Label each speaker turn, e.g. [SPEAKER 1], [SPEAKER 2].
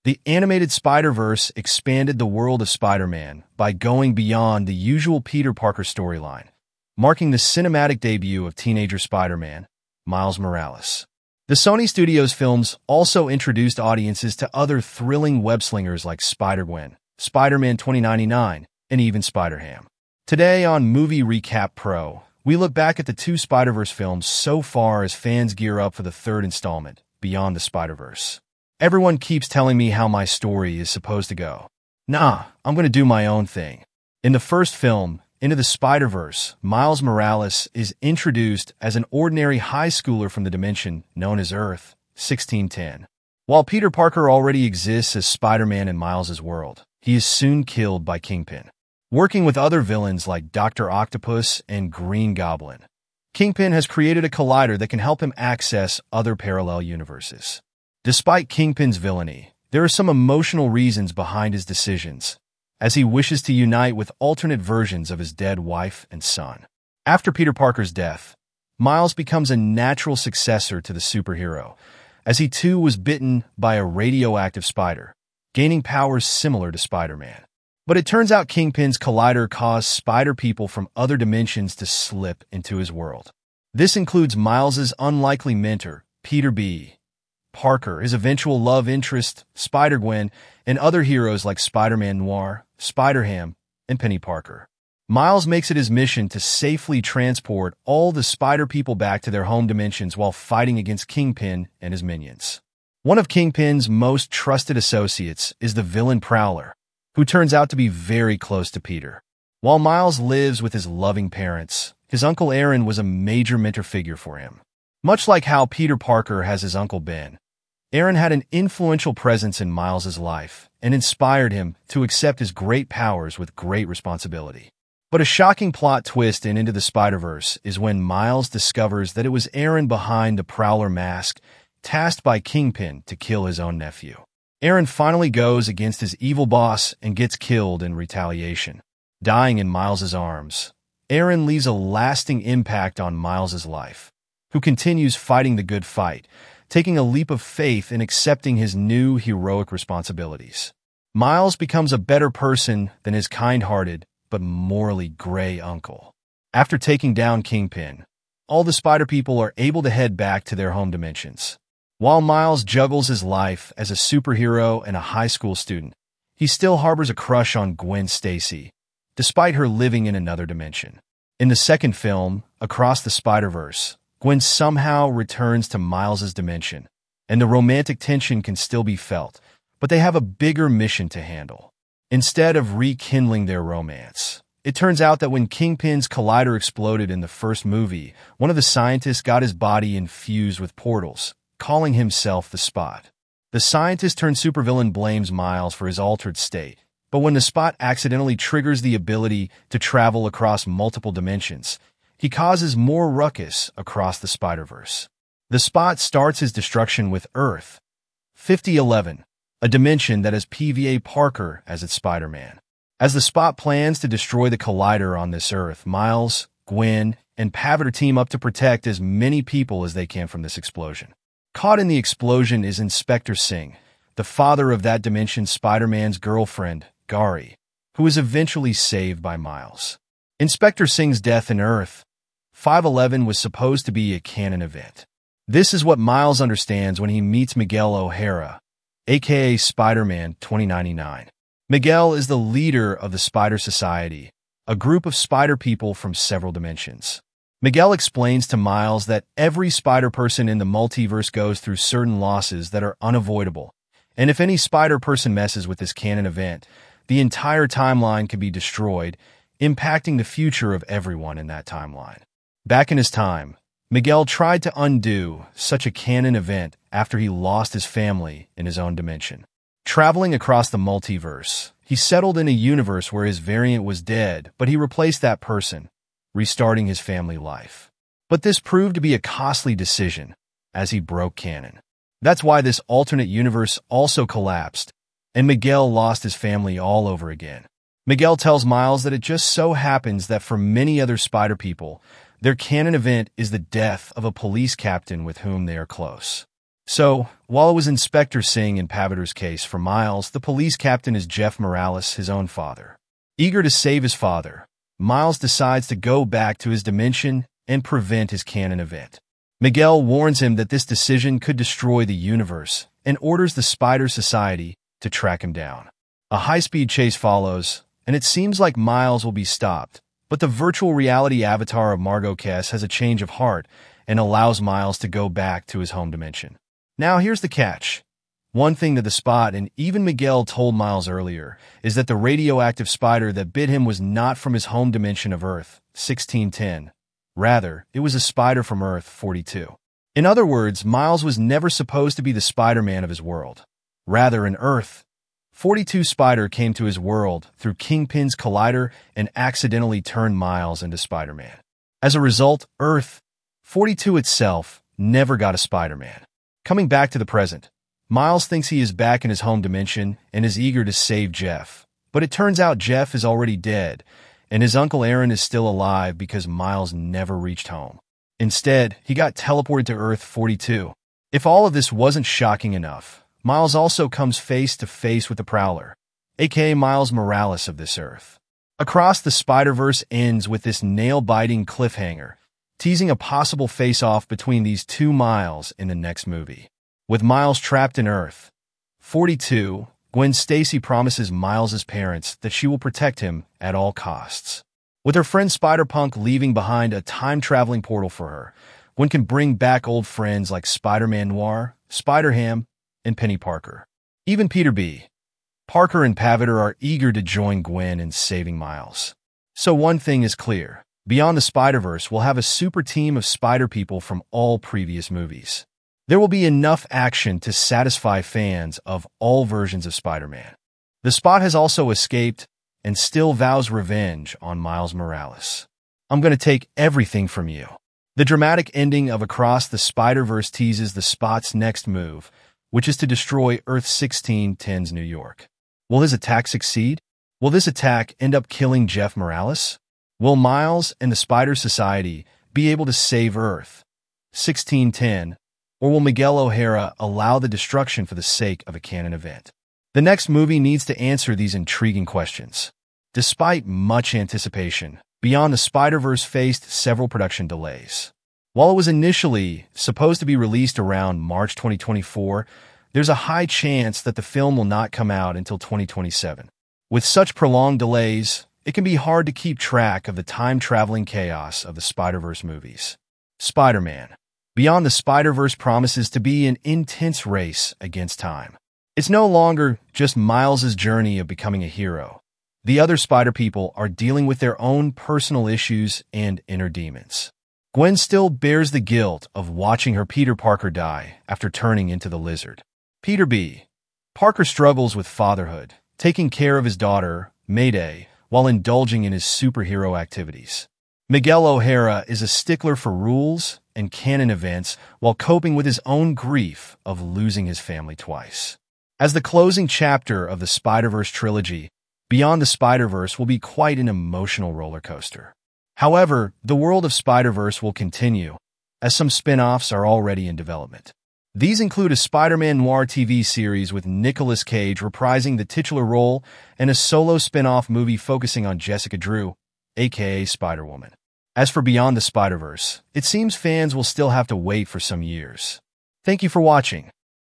[SPEAKER 1] The animated Spider-Verse expanded the world of Spider-Man by going beyond the usual Peter Parker storyline, marking the cinematic debut of teenager Spider-Man, Miles Morales. The Sony Studios films also introduced audiences to other thrilling web-slingers like Spider-Gwen, Spider-Man 2099, and even Spider-Ham. Today on Movie Recap Pro, we look back at the two Spider-Verse films so far as fans gear up for the third installment, Beyond the Spider-Verse. Everyone keeps telling me how my story is supposed to go. Nah, I'm going to do my own thing. In the first film, Into the Spider-Verse, Miles Morales is introduced as an ordinary high schooler from the dimension known as Earth 1610. While Peter Parker already exists as Spider-Man in Miles' world, he is soon killed by Kingpin. Working with other villains like Dr. Octopus and Green Goblin, Kingpin has created a collider that can help him access other parallel universes. Despite Kingpin's villainy, there are some emotional reasons behind his decisions, as he wishes to unite with alternate versions of his dead wife and son. After Peter Parker's death, Miles becomes a natural successor to the superhero, as he too was bitten by a radioactive spider, gaining powers similar to Spider-Man. But it turns out Kingpin's collider caused spider people from other dimensions to slip into his world. This includes Miles's unlikely mentor, Peter B. Parker, his eventual love interest, Spider-Gwen, and other heroes like Spider-Man Noir, Spider-Ham, and Penny Parker. Miles makes it his mission to safely transport all the spider people back to their home dimensions while fighting against Kingpin and his minions. One of Kingpin's most trusted associates is the villain Prowler, who turns out to be very close to Peter. While Miles lives with his loving parents, his Uncle Aaron was a major mentor figure for him. Much like how Peter Parker has his Uncle Ben, Aaron had an influential presence in Miles' life and inspired him to accept his great powers with great responsibility. But a shocking plot twist in Into the Spider-Verse is when Miles discovers that it was Aaron behind the Prowler mask, tasked by Kingpin to kill his own nephew. Aaron finally goes against his evil boss and gets killed in retaliation. Dying in Miles' arms, Aaron leaves a lasting impact on Miles' life, who continues fighting the good fight, taking a leap of faith in accepting his new heroic responsibilities. Miles becomes a better person than his kind-hearted but morally gray uncle. After taking down Kingpin, all the spider people are able to head back to their home dimensions. While Miles juggles his life as a superhero and a high school student, he still harbors a crush on Gwen Stacy, despite her living in another dimension. In the second film, Across the Spider-Verse, Gwen somehow returns to Miles' dimension, and the romantic tension can still be felt, but they have a bigger mission to handle. Instead of rekindling their romance, it turns out that when Kingpin's collider exploded in the first movie, one of the scientists got his body infused with portals, calling himself the Spot. The scientist turned supervillain blames Miles for his altered state, but when the Spot accidentally triggers the ability to travel across multiple dimensions, he causes more ruckus across the Spider-Verse. The Spot starts his destruction with Earth 5011, a dimension that has PVA Parker as its Spider-Man. As the Spot plans to destroy the collider on this Earth, Miles, Gwen, and Paviter team up to protect as many people as they can from this explosion. Caught in the explosion is Inspector Singh, the father of that dimension's Spider-Man's girlfriend, Gari, who is eventually saved by Miles. Inspector Singh's death in Earth 511 was supposed to be a canon event. This is what Miles understands when he meets Miguel O'Hara, aka Spider-Man 2099. Miguel is the leader of the Spider Society, a group of spider people from several dimensions. Miguel explains to Miles that every spider person in the multiverse goes through certain losses that are unavoidable, and if any spider person messes with this canon event, the entire timeline can be destroyed, impacting the future of everyone in that timeline. Back in his time, Miguel tried to undo such a canon event after he lost his family in his own dimension. Traveling across the multiverse, he settled in a universe where his variant was dead, but he replaced that person, restarting his family life. But this proved to be a costly decision, as he broke canon. That's why this alternate universe also collapsed, and Miguel lost his family all over again. Miguel tells Miles that it just so happens that for many other spider people, their canon event is the death of a police captain with whom they are close. So, while it was Inspector Singh and Paviter's case for Miles, the police captain is Jeff Morales, his own father. Eager to save his father, Miles decides to go back to his dimension and prevent his canon event. Miguel warns him that this decision could destroy the universe and orders the Spider Society to track him down. A high-speed chase follows, and it seems like Miles will be stopped, but the virtual reality avatar of Margot Kess has a change of heart and allows Miles to go back to his home dimension. Now here's the catch. One thing that the Spot and even Miguel told Miles earlier is that the radioactive spider that bit him was not from his home dimension of Earth, 1610. Rather, it was a spider from Earth, 42. In other words, Miles was never supposed to be the Spider-Man of his world. Rather, an Earth, 42 spider came to his world through Kingpin's collider and accidentally turned Miles into Spider-Man. As a result, Earth, 42 itself, never got a Spider-Man. Coming back to the present, Miles thinks he is back in his home dimension and is eager to save Jeff. But it turns out Jeff is already dead, and his Uncle Aaron is still alive because Miles never reached home. Instead, he got teleported to Earth 42. If all of this wasn't shocking enough, Miles also comes face to face with the Prowler, aka Miles Morales of this Earth. Across the Spider-Verse ends with this nail-biting cliffhanger, teasing a possible face-off between these two Miles in the next movie. With Miles trapped in Earth 42, Gwen Stacy promises Miles' parents that she will protect him at all costs. With her friend Spider-Punk leaving behind a time-traveling portal for her, Gwen can bring back old friends like Spider-Man Noir, Spider-Ham, and Penny Parker. Even Peter B. Parker and Paviter are eager to join Gwen in saving Miles. So one thing is clear. Beyond the Spider-Verse, we'll have a super team of Spider people from all previous movies. There will be enough action to satisfy fans of all versions of Spider-Man. The Spot has also escaped and still vows revenge on Miles Morales. I'm going to take everything from you. The dramatic ending of Across the Spider-Verse teases the Spot's next move, which is to destroy Earth 1610's New York. Will his attack succeed? Will this attack end up killing Jeff Morales? Will Miles and the Spider Society be able to save Earth 1610, or will Miguel O'Hara allow the destruction for the sake of a canon event? The next movie needs to answer these intriguing questions. Despite much anticipation, Beyond the Spider-Verse faced several production delays. While it was initially supposed to be released around March 2024, there's a high chance that the film will not come out until 2027. With such prolonged delays, it can be hard to keep track of the time-traveling chaos of the Spider-Verse movies. Spider-Man: Beyond the Spider-Verse promises to be an intense race against time. It's no longer just Miles' journey of becoming a hero. The other Spider people are dealing with their own personal issues and inner demons. Gwen still bears the guilt of watching her Peter Parker die after turning into the Lizard. Peter B. Parker struggles with fatherhood, taking care of his daughter, Mayday, while indulging in his superhero activities. Miguel O'Hara is a stickler for rules and canon events while coping with his own grief of losing his family twice. As the closing chapter of the Spider-Verse trilogy, Beyond the Spider-Verse will be quite an emotional roller coaster. However, the world of Spider-Verse will continue, as some spin-offs are already in development. These include a Spider-Man Noir TV series with Nicolas Cage reprising the titular role and a solo spin-off movie focusing on Jessica Drew, aka Spider-Woman. As for Beyond the Spider-Verse, it seems fans will still have to wait for some years. Thank you for watching.